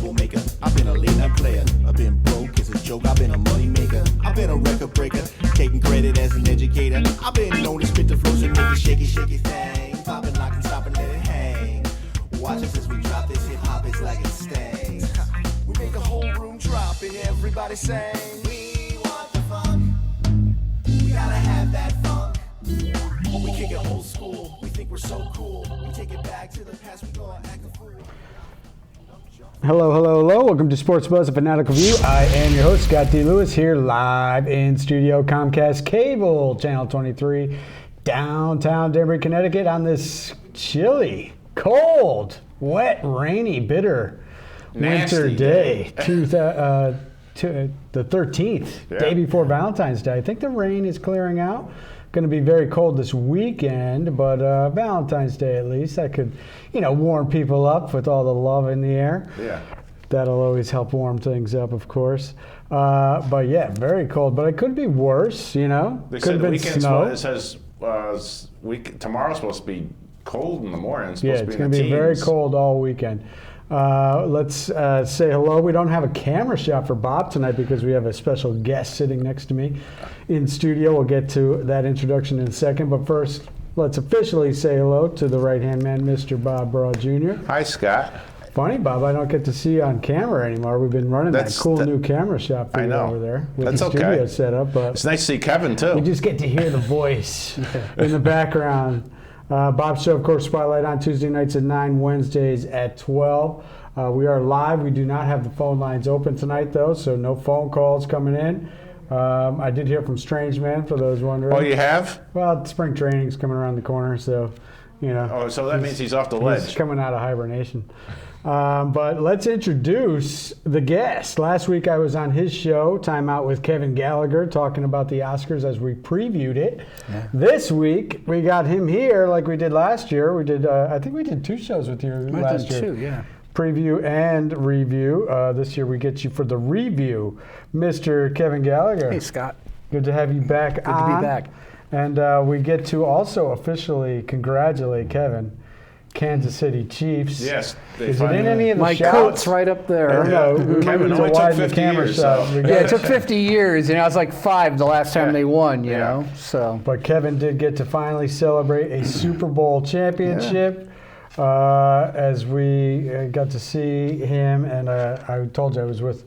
troublemaker. I've been a late-night player. I've been broke as a joke. I've been a money maker. I've been a record breaker. Taking credit as an educator. I've been known to spit the flows and make it shaky thing. Popping, lock, and stop and let it hang. Watch us as we drop this hip-hop. It's like it stings. We make a whole room drop and everybody sing. We want the funk. We gotta have that funk. We kick it old school. We think we're so cool. We take it back to the past. We gonna act a fool. Hello. Welcome to Sports Buzz, a Fanatical View. I am your host, Scott D. Lewis, here live in studio, Comcast Cable, Channel 23, downtown Denver, Connecticut, on this chilly, cold, wet, rainy, bitter winter day. The 13th, day before Valentine's Day. I think the rain is clearing out. Going to be very cold this weekend, but Valentine's Day at least, that could, warm people up with all the love in the air. Yeah. That'll always help warm things up, of course. But yeah, very cold. But it could be worse, They could said have been snow. It says tomorrow's supposed to be cold in the morning. It's Yeah, it's going to be very cold all weekend. Let's say hello. We don't have a camera shot for Bob tonight because we have a special guest sitting next to me in studio. We'll get to that introduction in a second. But first, let's officially say hello to the right-hand man, Mr. Bob Broad Jr. Hi, Scott. Funny, Bob, I don't get to see you on camera anymore. We've been running that cool new camera shot for you over there with the studio set up. But it's nice to see Kevin, too. We just get to hear the voice in the background. Bob's show, of course, Spotlight on Tuesday nights at 9, Wednesdays at 12. We are live. We do not have the phone lines open tonight, though, so no phone calls coming in. I did hear from Strange Man, for those wondering. Oh, you have? Well, spring training's coming around the corner, so, Oh, so that means he's off the ledge. He's coming out of hibernation. But let's introduce the guest. Last week I was on his show, Time Out with Kevin Gallagher, talking about the Oscars as we previewed it. Yeah. This week we got him here like we did last year. We did, I think we did 2 shows with you last year. 2, yeah. Preview and review. This year we get you for the review, Mr. Kevin Gallagher. Hey, Scott. Good to have you back. Good to be back. And we get to also officially congratulate Kevin. Kansas City Chiefs. Yes. Is it in any of the My shots? coat's right up there. Kevin only took 50 years. Yeah, it took 50 years. I was like 5 the last time they won, you know. So. But Kevin did get to finally celebrate a Super Bowl championship as we got to see him. And I told you I was with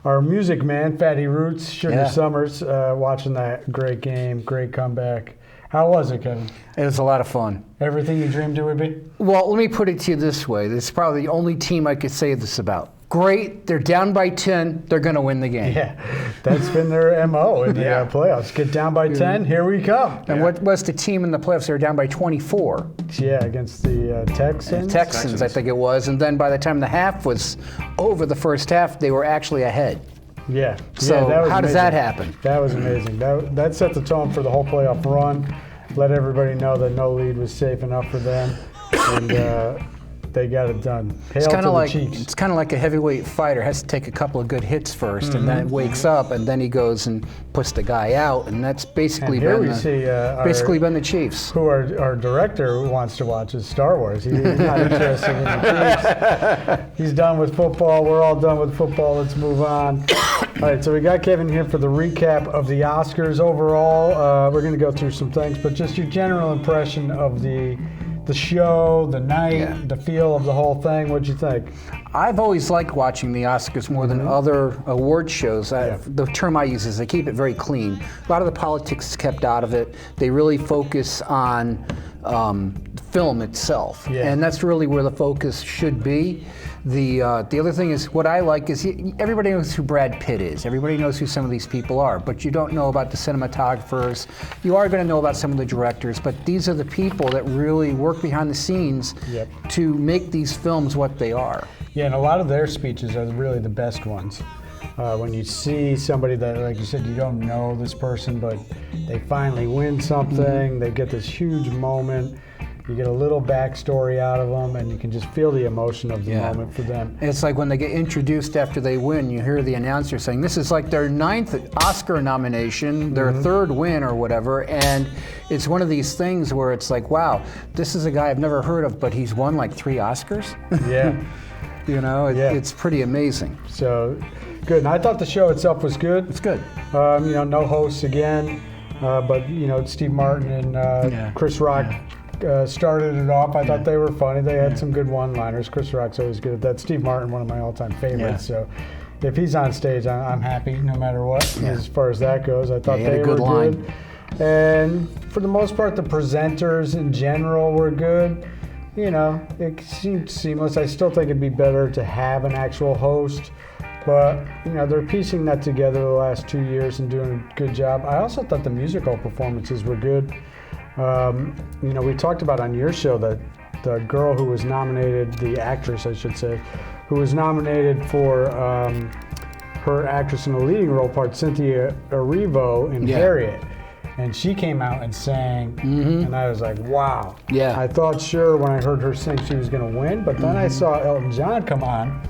our music man, Fatty Roots, Sugar Summers, watching that great game, great comeback. How was it, Kevin? It was a lot of fun. Everything you dreamed it would be? Well, let me put it to you this way. This is probably the only team I could say this about. Great, they're down by 10, they're going to win the game. Yeah, that's been their MO in the playoffs. Get down by 10, here we come. And what was the team in the playoffs? They were down by 24. Yeah, against the Texans. Texans, I think it was. And then by the time the half was over, the first half, they were actually ahead. Yeah. So that was how does amazing. that happen? That was amazing. That set the tone for the whole playoff run. Let everybody know that no lead was safe enough for them, and they got it done. Hail It's kind to of the like Chiefs. a heavyweight fighter has to take a couple of good hits first, and then wakes up, and then he goes and puts the guy out, and that's basically been the Chiefs. Who our director wants to watch is Star Wars. He's not interested in the Chiefs. He's done with football. We're all done with football. Let's move on. All right, so we got Kevin here for the recap of the Oscars overall. We're going to go through some things, but just your general impression of the show, the night, the feel of the whole thing. What'd you think? I've always liked watching the Oscars more than other award shows. The term I use is they keep it very clean. A lot of the politics is kept out of it. They really focus on film itself, and that's really where the focus should be. The other thing is, what I like is everybody knows who Brad Pitt is. Everybody knows who some of these people are, but you don't know about the cinematographers. You are going to know about some of the directors, but these are the people that really work behind the scenes to make these films what they are. Yeah, and a lot of their speeches are really the best ones. When you see somebody that, like you said, you don't know this person, but they finally win something, they get this huge moment. You get a little backstory out of them, and you can just feel the emotion of the moment for them. It's like when they get introduced after they win, you hear the announcer saying, this is like their 9th Oscar nomination, their 3rd win or whatever, and it's one of these things where it's like, wow, this is a guy I've never heard of, but he's won like 3 Oscars? Yeah. You know, Yeah. it's pretty amazing. So good. And I thought the show itself was good. It's good. You know, no hosts again, but you know, Steve Martin and Chris Rock started it off. I thought they were funny. They had some good one-liners. Chris Rock's always good at that. Steve Martin, one of my all-time favorites. So if he's on stage, I'm happy no matter what. As far as that goes, I thought he had they a good were line. good. And for the most part, the presenters in general were good. You know, it seemed seamless. I still think it'd be better to have an actual host. But, you know, they're piecing that together the last 2 years and doing a good job. I also thought the musical performances were good. You know, we talked about on your show that the girl who was nominated, the actress, I should say, who was nominated for her actress in a leading role part, Cynthia Erivo in Harriet. And she came out and sang, and I was like, wow. Yeah. I thought sure when I heard her sing she was going to win, but then I saw Elton John come on,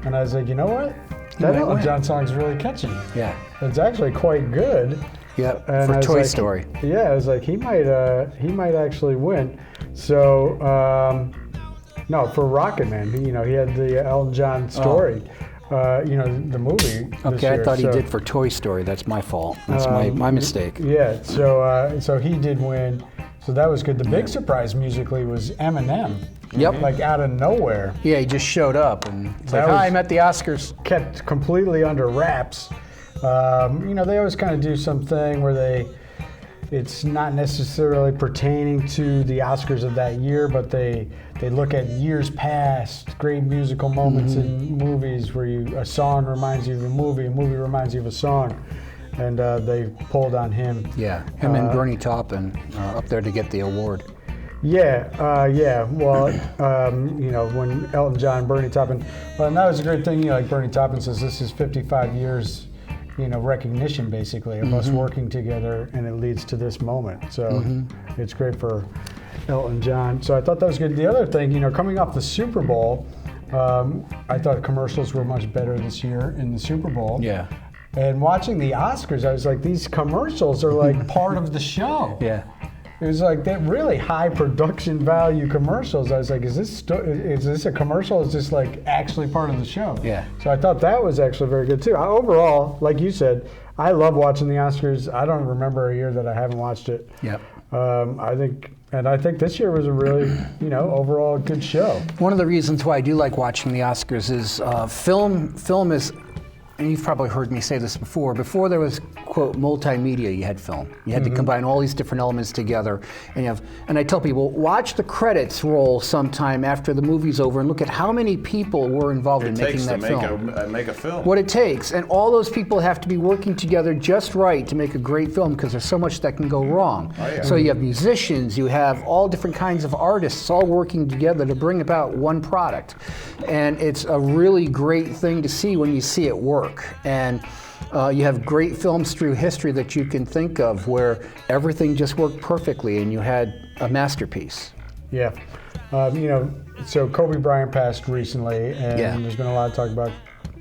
and I was like, you know what? That might Elton win. John song's really catchy. Yeah. It's actually quite good. Yep. And I For was Toy like, Story. Yeah, I was like, he might actually win. So, no, for Rocket Man, you know, he had the Elton John story. You know, the movie. This Okay, year. I thought he So, did for Toy Story. That's my fault. That's my mistake. Yeah, so he did win. So that was good. The big surprise musically was Eminem. Yep. Like out of nowhere. Yeah, he just showed up and it's like, That hi, was- I'm at the Oscars. Kept completely under wraps. You know, they always kind of do something where it's not necessarily pertaining to the Oscars of that year, but they look at years past, great musical moments in movies where a song reminds you of a movie reminds you of a song, and they pulled on him. Yeah, him and Bernie Taupin are up there to get the award. Yeah. Well, you know, when Elton John, Bernie Taupin, well, and that was a great thing. You know, like Bernie Taupin says, this is 55 years. You know, recognition basically of us working together, and it leads to this moment. So it's great for Elton John. So I thought that was good. The other thing, you know, coming off the Super Bowl, I thought commercials were much better this year in the Super Bowl. Yeah. And watching the Oscars, I was like, these commercials are like part of the show. Yeah. It was like that really high production value commercials. I was like, is this a commercial? Is this like actually part of the show? Yeah. So I thought that was actually very good too. Overall, like you said, I love watching the Oscars. I don't remember a year that I haven't watched it. Yep. I think this year was a really, you know, overall good show. One of the reasons why I do like watching the Oscars is film is, and you've probably heard me say this before there was, quote, multimedia, you had film. You had to combine all these different elements together. And I tell people, watch the credits roll sometime after the movie's over and look at how many people were involved in making that film. Make a film. What it takes. And all those people have to be working together just right to make a great film because there's so much that can go wrong. Oh, yeah. So you have musicians, you have all different kinds of artists all working together to bring about one product. And it's a really great thing to see when you see it work. And you have great films through history that you can think of where everything just worked perfectly and you had a masterpiece. Yeah. You know, so Kobe Bryant passed recently, and there's been a lot of talk about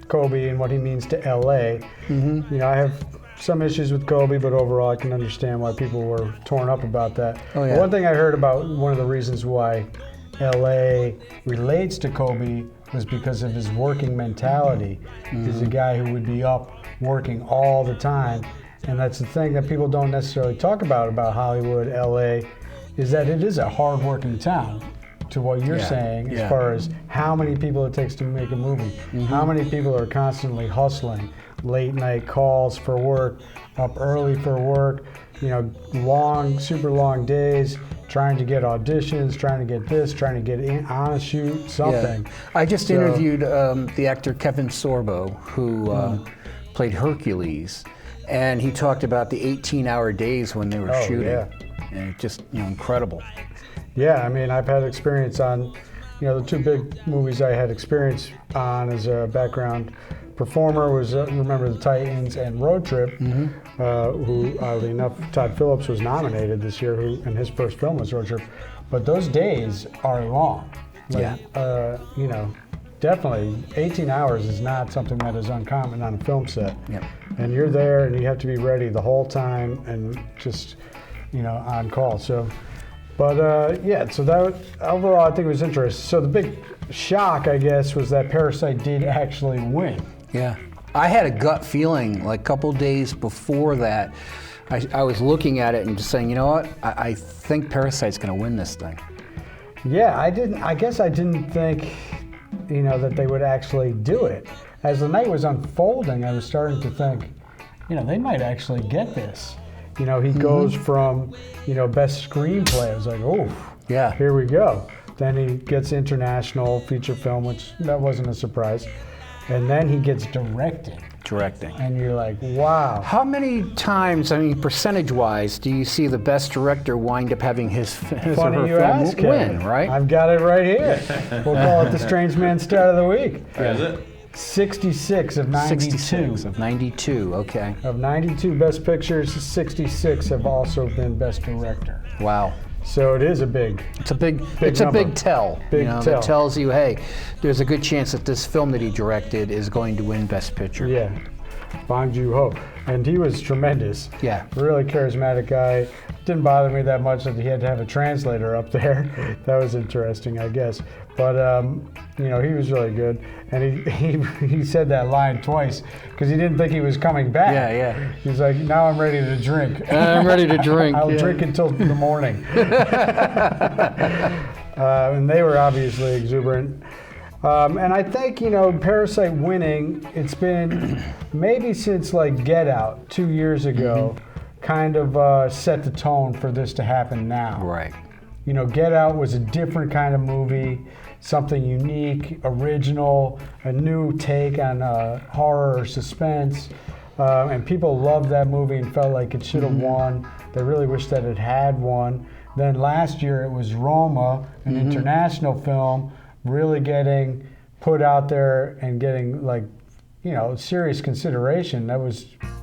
Kobe and what he means to LA. You know, I have some issues with Kobe, but overall I can understand why people were torn up about that. Oh, yeah. One thing I heard about one of the reasons why LA relates to Kobe was because of his working mentality. He's a guy who would be up working all the time, and that's the thing that people don't necessarily talk about Hollywood, LA, is that it is a hard-working town. To what you're saying, as far as how many people it takes to make a movie, how many people are constantly hustling, late night calls for work, up early for work, you know, super long days, trying to get auditions, trying to get this, trying to get in on a shoot, something. Yeah. I just interviewed the actor Kevin Sorbo, who played Hercules, and he talked about the 18-hour days when they were shooting. Yeah. And it's just, you know, incredible. Yeah, I mean, I've had experience on, you know, the two big movies I had experience on as a background performer was Remember the Titans and Road Trip, who, oddly enough, Todd Phillips was nominated this year, and his first film was Road Trip. But those days are long. Like, you know, definitely 18 hours is not something that is uncommon on a film set. Yep. And you're there and you have to be ready the whole time and just, you know, on call. So But yeah, so overall I think it was interesting. So the big shock, I guess, was that Parasite did actually win. Yeah. I had a gut feeling like a couple days before that. I was looking at it and just saying, you know what? I think Parasite's going to win this thing. Yeah, I guess I didn't think, that they would actually do it. As the night was unfolding, I was starting to think, they might actually get this. He goes from, best screenplay. I was like, oh, yeah, here we go. Then he gets international feature film, which that wasn't a surprise. And then he gets directing. And you're like, wow. How many times, percentage-wise, do you see the best director wind up having his or her film win, right? I've got it right here. We'll call it the Strange Man Star of the Week. Is it? 66 of 92. 66 of 92, okay. Of 92 Best Pictures, 66 have also been Best Director. Wow. So it is a big. It's a big tell. Big tell. That tells you, hey, there's a good chance that this film that he directed is going to win Best Picture. Yeah, Bong Joon-ho, and he was tremendous. Yeah, really charismatic guy. Didn't bother me that much that he had to have a translator up there. That was interesting, I guess. But he was really good, and he said that line twice because he didn't think he was coming back. Yeah. He's like, now I'm ready to drink. I'm ready to drink. I'll drink until the morning. And they were obviously exuberant. And I think, Parasite winning, it's been maybe since like Get Out 2 years ago, kind of set the tone for this to happen now. Right. Get Out was a different kind of movie, something unique, original, a new take on horror or suspense. And people loved that movie and felt like it should have won. They really wish that it had won. Then last year it was Roma, an international film, really getting put out there and getting serious consideration.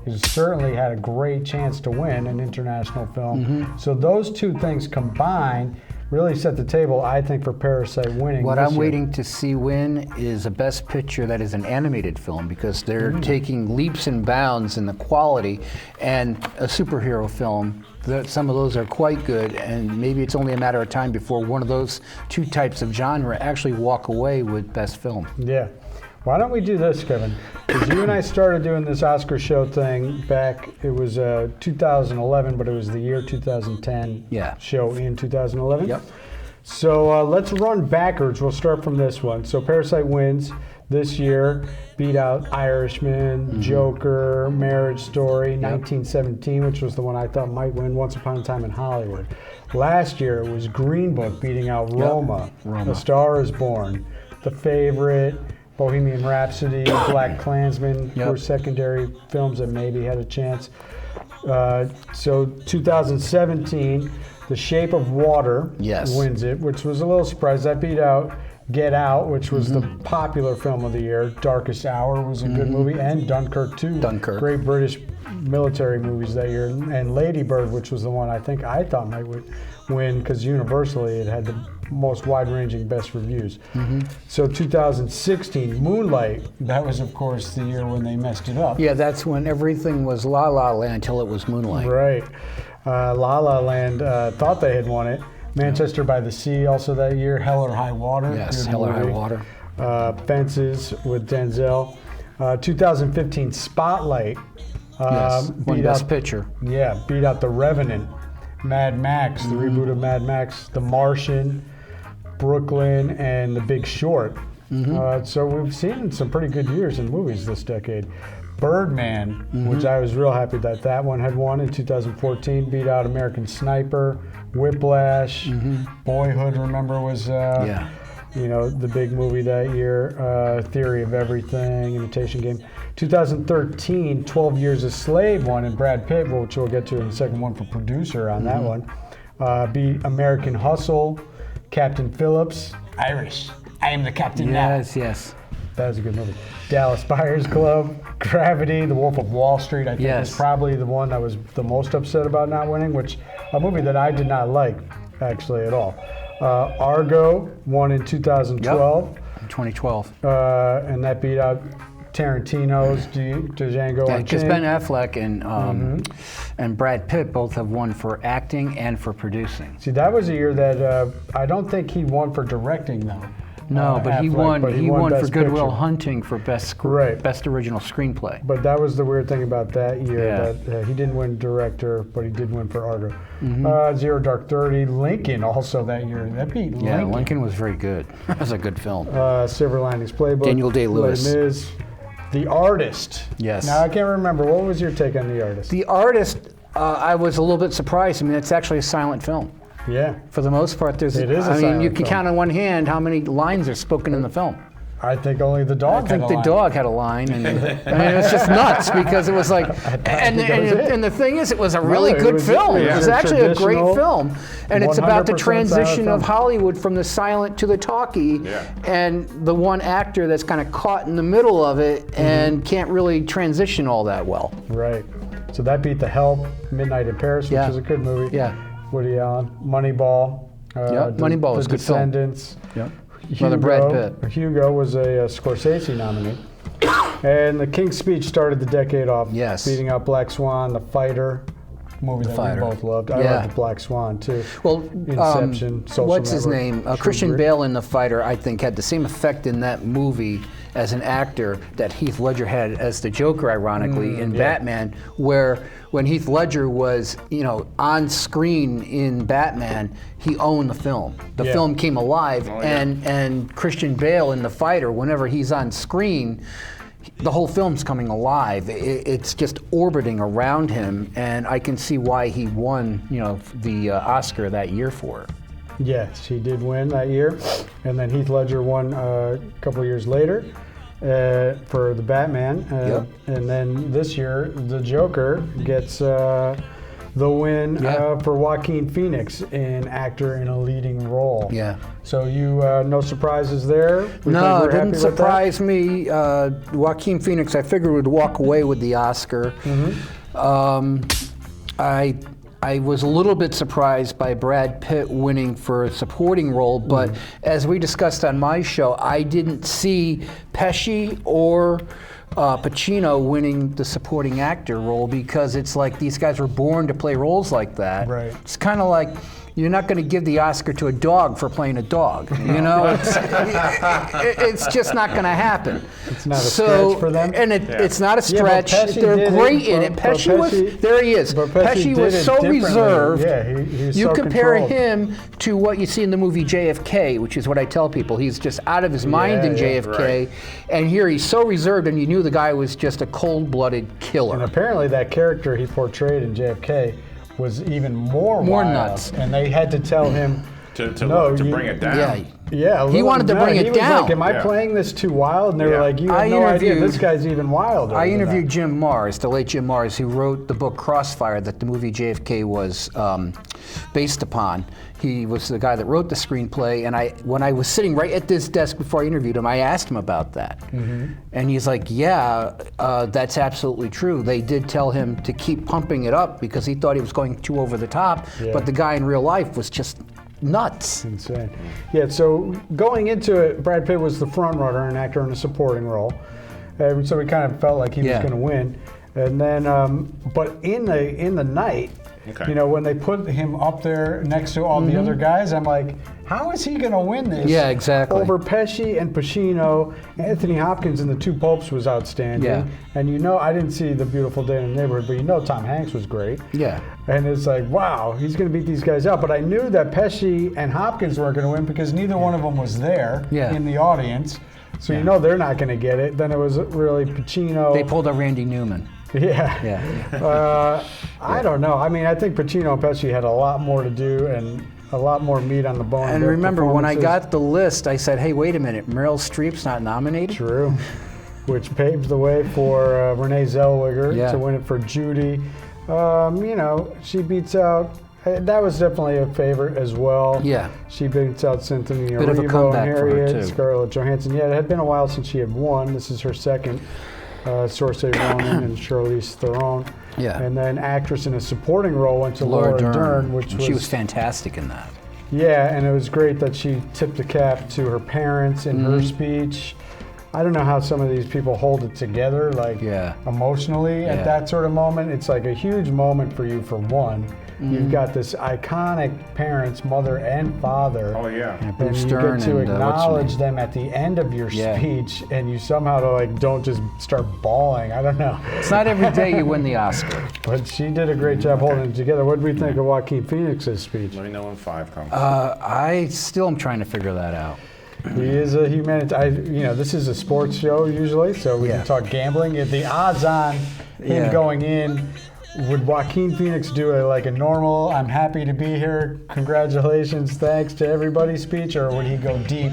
It certainly had a great chance to win an international film. So those two things combined really set the table, I think, for Parasite winning. What I'm waiting to see win is a Best Picture that is an animated film, because they're taking leaps and bounds in the quality, and a superhero film. Some of those are quite good, and maybe it's only a matter of time before one of those two types of genre actually walk away with Best Film. Yeah. Why don't we do this, Kevin? Because you and I started doing this Oscar show thing back, it was 2011, but it was the year 2010 show in 2011. Yep. So let's run backwards. We'll start from this one. So Parasite wins this year, beat out Irishman, Joker, Marriage Story, 1917, which was the one I thought might win, Once Upon a Time in Hollywood. Last year it was Green Book beating out Roma, A Star is Born, The Favorite, Bohemian Rhapsody, Black Klansman were secondary films that maybe had a chance. So 2017, The Shape of Water wins it, which was a little surprise. That beat out Get Out, which was the popular film of the year. Darkest Hour was a good movie, and Dunkirk too. Great British military movies that year. And Lady Bird, which was the one I thought might win, because universally it had the most wide-ranging best reviews. So 2016, Moonlight, that was of course the year when they messed it up. Yeah, that's when everything was La La Land until it was Moonlight. Right. La La Land thought they had won it. Manchester by the Sea also that year. Hell or High Water. Yes, Hell or High Water. Fences with Denzel. 2015, Spotlight. Won Best Picture. Yeah, beat out The Revenant. Mad Max, the reboot of Mad Max, The Martian, Brooklyn, and The Big Short. So we've seen some pretty good years in movies this decade. Birdman, which I was real happy that one had won in 2014, beat out American Sniper, Whiplash, Boyhood, remember, was the big movie that year, Theory of Everything, Imitation Game. 2013, 12 Years a Slave won, and Brad Pitt, which we'll get to in the second one for producer on that one, beat American Hustle, Captain Phillips, Irish, I am the captain now. Yes. That was a good movie. Dallas Buyers Club, Gravity, The Wolf of Wall Street, I think was probably the one I was the most upset about not winning, which a movie that I did not like, actually, at all. Argo won in 2012. 2012. And that beat out Tarantino's Django Unchained. Because Ben Affleck and Brad Pitt both have won for acting and for producing. See, that was a year that I don't think he won for directing, though. No, but he won. He won for Best Good Will Picture. Hunting for best original screenplay. But that was the weird thing about that year, that he didn't win director, but he did win for art. Zero Dark 30, Lincoln also that year. That beat Lincoln. Yeah, Lincoln was very good. That was a good film. Silver Linings Playbook. Daniel Day-Lewis. Les Mis. The Artist. Yes. Now, I can't remember. What was your take on The Artist? The Artist, I was a little bit surprised. I mean, it's actually a silent film. Yeah. For the most part, It is a I mean, silent you can film. count on one hand how many lines are spoken in the film. I think only the dog I think had a the line. dog had a line, and I mean, it's just nuts because it was like, and the thing is, it was a really it good was- film. it It was was a actually a great traditional, film, and it's about the 100% transition silent of film. Hollywood from the silent to the talkie, and the one actor that's kind of caught in the middle of it and can't really transition all that well. Right. So that beat The Help, Midnight in Paris, which Yeah. is a good movie. Yeah. Woody Allen, Moneyball. Moneyball was a good film. Descendants. Yep. Another Brad Pitt. Hugo was a Scorsese nominee. And The King's Speech started the decade off, Yes. beating out Black Swan, The Fighter, movie that Fighter. we both loved. I Yeah. loved Black Swan too. Well, Inception, Social what's his Network, name? True Christian Grit. Bale in The Fighter, I think, had the same effect in that movie as an actor that Heath Ledger had as the Joker, ironically, in Batman, where when Heath Ledger was, on screen in Batman, he owned the film. The Yeah. film came alive, Oh, yeah. and Christian Bale in The Fighter, whenever he's on screen, the whole film's coming alive. It's just orbiting around him, and I can see why he won, the Oscar that year for it. Yes, he did win that year. And then Heath Ledger won a couple of years later for the Batman. Yep. And then this year, the Joker gets the win for Joaquin Phoenix, an actor in a leading role. Yeah. So no surprises there? No, it didn't surprise me. Joaquin Phoenix, I figured would walk away with the Oscar. I was a little bit surprised by Brad Pitt winning for a supporting role, but as we discussed on my show, I didn't see Pesci or Pacino winning the supporting actor role because it's like these guys were born to play roles like that. Right. It's kind of like you're not going to give the Oscar to a dog for playing a dog. It's just not going to happen. It's not a stretch for them? And it's not a Yeah, but stretch. Pesci They're did great it, in it. but Pesci was, Pesci- there he is. but Pesci Pesci did was it so differently. reserved. Yeah, he was You so compare controlled. him to what you see in the movie JFK, which is what I tell people. He's just out of his mind in Yeah, JFK. right. And here he's so reserved, and you knew the guy was just a cold-blooded killer. And apparently that character he portrayed in JFK was even more wild. nuts. And they had to tell him To you- bring it down. Yeah. Yeah, a He little wanted to bit. bring it He was down. like, am I Yeah. playing this too wild? And they were Yeah. like, you have I no idea. interviewed- This guy's even wilder. I than interviewed that. Jim Mars, the late Jim Mars, who wrote the book Crossfire that the movie JFK was based upon. He was the guy that wrote the screenplay, and when I was sitting right at this desk before I interviewed him, I asked him about that. And he's like, yeah, that's absolutely true. They did tell him to keep pumping it up because he thought he was going too over the top, Yeah. but the guy in real life was just nuts. Insane. Yeah, so going into it, Brad Pitt was the front runner, an actor in a supporting role. And so we kind of felt like he was Yeah. going to win. And then, but in the night, Okay. when they put him up there next to all the other guys, I'm like, how is he going to win this? Yeah, exactly. Over Pesci and Pacino. Anthony Hopkins in The Two Popes was outstanding. Yeah. And I didn't see The Beautiful Day in the Neighborhood, but Tom Hanks was great. Yeah. And it's like, wow, he's going to beat these guys out. But I knew that Pesci and Hopkins weren't going to win because neither one of them was there in the audience. So they're not going to get it. Then it was really Pacino. They pulled a Randy Newman. Yeah. Yeah. I don't know. I mean, I think Pacino and Pesci had a lot more to do and a lot more meat on the bone. in And their remember, when I performances. got the list, I said, hey, wait a minute, Meryl Streep's not nominated? True. Which paved the way for Renee Zellweger Yeah. to win it for Judy. She beats out. That was definitely a favorite as well. Yeah. She beats out Cynthia Bit of a Erivo, comeback for her, Harriet, too. Scarlett Johansson. Yeah, it had been a while since she had won. This is her second. Saoirse Ronan and Charlize Theron. Yeah. And then actress in a supporting role went to Laura Dern, which she was fantastic in that. yeah, and it was great that she tipped the cap to her parents in her speech. I don't know how some of these people hold it together, like emotionally at that sort of moment. It's like a huge moment for you, for one. You've got this iconic parents, mother and father. Oh yeah. And you get to acknowledge them at the end of your speech, and you somehow like don't just start bawling. I don't know. It's not every day you win the Oscar. But she did a great job holding it together. What did we think of Joaquin Phoenix's speech? Let me know when 5 comes. I still am trying to figure that out. He is a humanitarian. You know, this is a sports show usually, so we can talk gambling. The odds on him going in, would Joaquin Phoenix do a normal, I'm happy to be here, congratulations, thanks to everybody speech, or would he go deep?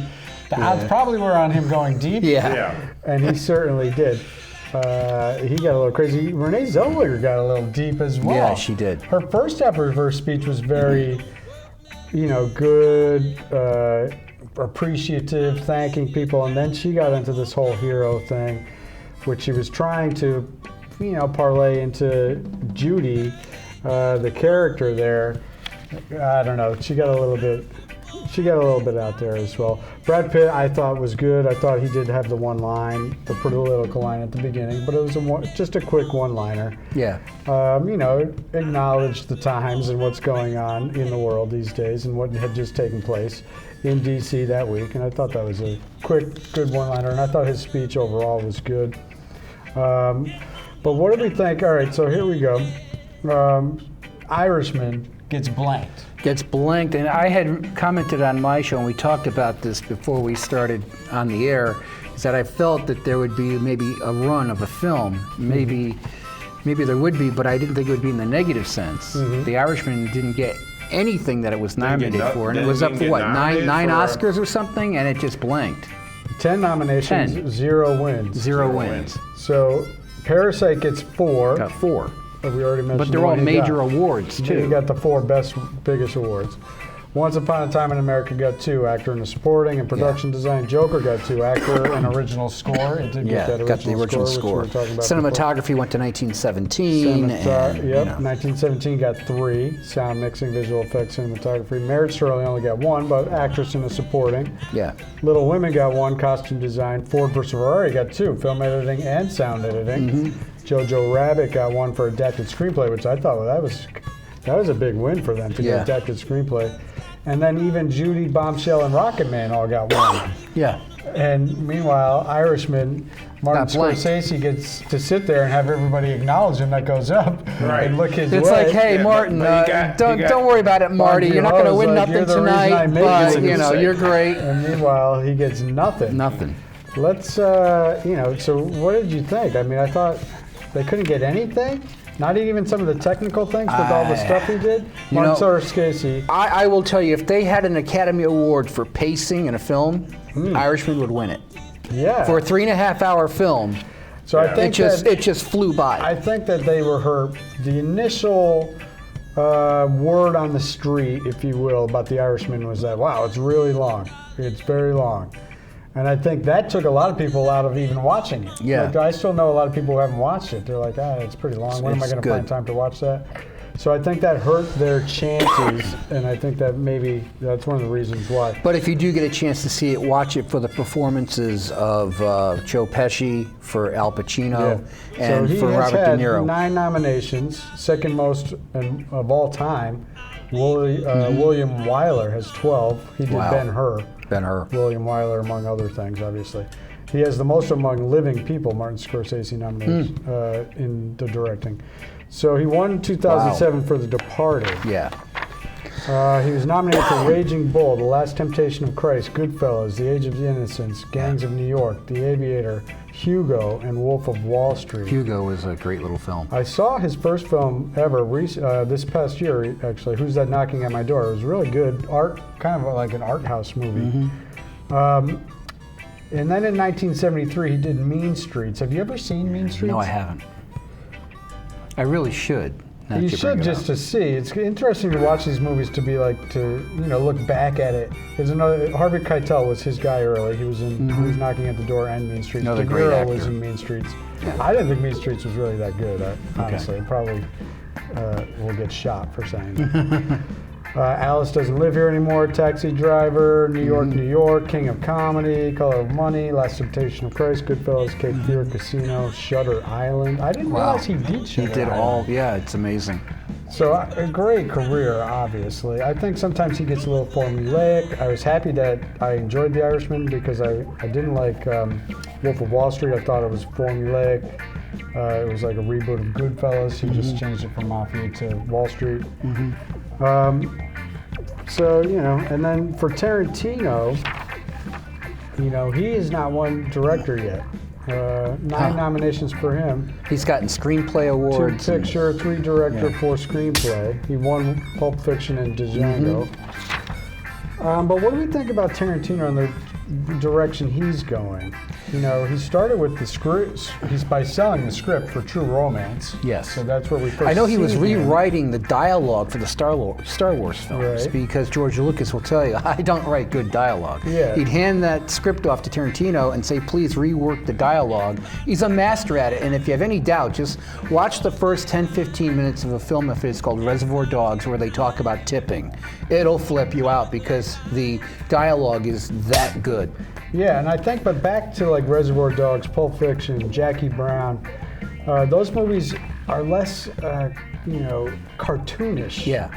The odds probably were on him going deep. Yeah. And he certainly did. He got a little crazy. Renee Zellweger got a little deep as well. Yeah, she did. Her first half of her speech was very, good, appreciative, thanking people, and then she got into this whole hero thing, which she was trying to, parlay into Judy, the character there. I don't know. She got a little bit out there as well. Brad Pitt, I thought was good. I thought he did have the one line, the political line at the beginning, but it was just a quick one-liner. Yeah. Acknowledged the times and what's going on in the world these days and what had just taken place in D.C. that week, and I thought that was a quick, good one-liner, and I thought his speech overall was good. But what did we think? All right, so here we go. Irishman gets blanked. Gets blanked, and I had commented on my show, and we talked about this before we started on the air, is that I felt that there would be maybe a run of a film. Maybe there would be, but I didn't think it would be in the negative sense. The Irishman didn't get anything that it was nominated for, and it was up for what, nine Oscars or something, and it just blanked. 10 nominations, 10. 0 wins. Zero wins. So Parasite gets 4. Got 4. We already mentioned. But they're all major awards too. You got the 4 biggest awards. Once Upon a Time in America got 2, actor in the supporting and production design. Joker got 2, actor and original score. It did get that original got the original score. Which we were talking about Cinematography before. went to 1917. 1917 got 3, sound mixing, visual effects, cinematography. Marriage Story only got 1, but actress in the supporting. Yeah. Little Women got 1, costume design. Ford vs. Ferrari got 2, film editing and sound editing. Jojo Rabbit got 1 for adapted screenplay, which I thought that was a big win for them to get adapted screenplay. And then even Judy, Bombshell, and Rocket Man all got 1. Yeah. And meanwhile, Irishman, Martin Scorsese gets to sit there and have everybody acknowledge him that goes up and look his way. It's like, hey, Martin, don't worry about it, Marty. You're not going to win nothing tonight, but you're great. And meanwhile, he gets nothing. Nothing. Let's, so what did you think? I mean, I thought they couldn't get anything. Not even some of the technical things with all the stuff he did? Martin Scorsese. I will tell you, if they had an Academy Award for pacing in a film, Irishman would win it. Yeah. For a 3.5-hour film, so I think it just flew by. I think that they were the initial word on the street, if you will, about The Irishman was that, wow, it's really long. It's very long. And I think that took a lot of people out of even watching it. Yeah. Like, I still know a lot of people who haven't watched it. They're like, it's pretty long. When am I going to find time to watch that? So I think that hurt their chances, and I think that maybe that's one of the reasons why. But if you do get a chance to see it, watch it for the performances of Joe Pesci, for Al Pacino, and for Robert De Niro. He has had 9 nominations, second most of all time. William Wyler has 12. He did Ben-Hur. Ben-Hur. William Wyler, among other things, obviously. He has the most among living people, Martin Scorsese nominations in the directing. So he won in 2007 for The Departed. Yeah. He was nominated for Raging Bull, The Last Temptation of Christ, Goodfellas, The Age of Innocence, Gangs of New York, The Aviator, Hugo, and Wolf of Wall Street. Hugo is a great little film. I saw his first film ever this past year, actually, Who's That Knocking at My Door? It was really good, kind of like an art house movie. And then in 1973, he did Mean Streets. Have you ever seen Mean Streets? No, I haven't. I really should. You should, just to see. It's interesting to watch these movies, to be like, to look back at it. There's Harvey Keitel was his guy early. He was in Who's Knocking at the Door and Mean Streets. Another great actor. was in Mean Streets. Yeah. I didn't think Mean Streets was really that good, honestly. Probably will get shot for saying that. Alice Doesn't Live Here Anymore, Taxi Driver, New York, New York, King of Comedy, Color of Money, Last Temptation of Christ, Goodfellas, Cape Fear, Casino, Shutter Island. I didn't realize he did Shutter He did Island. all. Yeah, it's amazing. So a great career, obviously. I think sometimes he gets a little formulaic. I was happy that I enjoyed The Irishman because I didn't like Wolf of Wall Street. I thought it was formulaic. It was like a reboot of Goodfellas. He just changed it from Mafia to Wall Street. So, you know, and then for Tarantino, you know, he is not one director yet. 9 nominations for him. He's gotten screenplay awards. 2 picture, 3 director, 4 screenplay. He won Pulp Fiction and Django. But what do we think about Tarantino and the direction he's going? You know, he started with the script. He's by selling the script for True Romance. Yes. So that's where we first. I know he was see him. rewriting the dialogue for the Star Wars films Right. because George Lucas will tell you, I don't write good dialogue. Yeah. He'd hand that script off to Tarantino and say, please rework the dialogue. He's a master at it, and if you have any doubt, just watch the first 10, 15 minutes of a film of his called Reservoir Dogs where they talk about tipping. It'll flip you out because the dialogue is that good. Yeah, and I think, but back to like Reservoir Dogs, Pulp Fiction, Jackie Brown, those movies are less, you know, cartoonish. Yeah.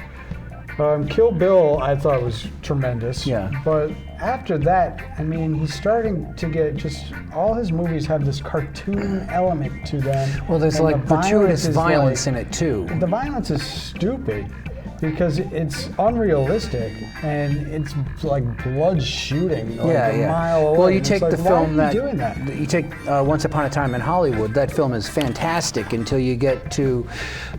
Kill Bill, I thought was tremendous. Yeah. But after that, I mean, he's starting to get just all his movies have this cartoon element to them. Well, there's and like the gratuitous is violence like- in it too. The violence is stupid because it's unrealistic and it's like blood shooting like a mile away. Well, you And take it's the like, film why are that you doing that? you take Once Upon a Time in Hollywood. That film is fantastic until you get to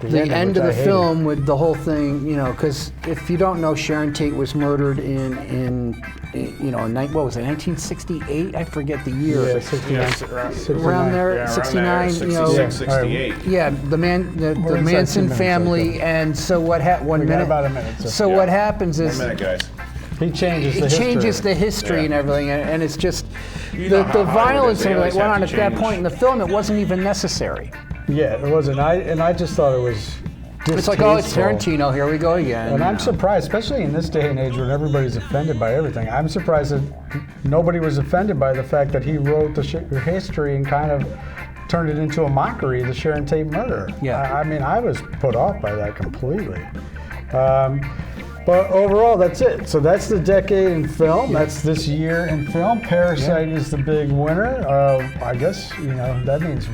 the ending, end of which the I film with the whole thing. You know, because if you don't know, Sharon Tate was murdered in you know, what was it, 1968? I forget the year. Yeah, but 69. around there, Yeah, around 69. there, You know, 66, 68. yeah, the We're inside Manson 2 minutes, family, okay. and so what happened? 1 We got minute. about a minute, so- So what happens 1 is minute, guys. He changes the it history. changes the history Yeah. and everything, and it's just You know the how Hollywood violence is, they and everything always went on have at to that change. point in the film. It wasn't even necessary. Yeah, it wasn't. I just thought it was It's like, oh, it's distasteful. Tarantino. Here we go again. And you I'm know. surprised, especially in this day and age when everybody's offended by everything. I'm surprised that nobody was offended by the fact that he wrote the history and kind of turned it into a mockery, the Sharon Tate murder. Yeah. I mean, I was put off by that completely. But overall, that's it. So that's the decade in film. That's this year in film. Parasite is the big winner. I guess, you know, that means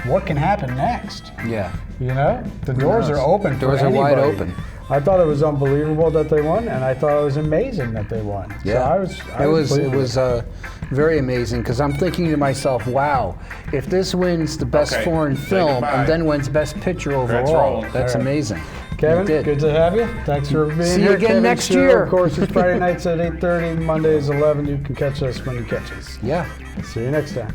what can happen next? Yeah. You know, the doors knows? are open. Doors for are wide anybody. open. I thought it was unbelievable that they won, and I thought it was amazing that they won. Yeah. So I was it pleased with was very amazing because I'm thinking to myself, wow, if this wins the best Okay, foreign say film goodbye. and then wins best picture overall, rolling. that's All right. amazing. Kevin, It did. good to have you. Thanks for being See you here. again Kevin's next show, year. Of course, it's Friday nights at 8:30, Mondays 11. You can catch us when you catch us. Yeah. See you next time.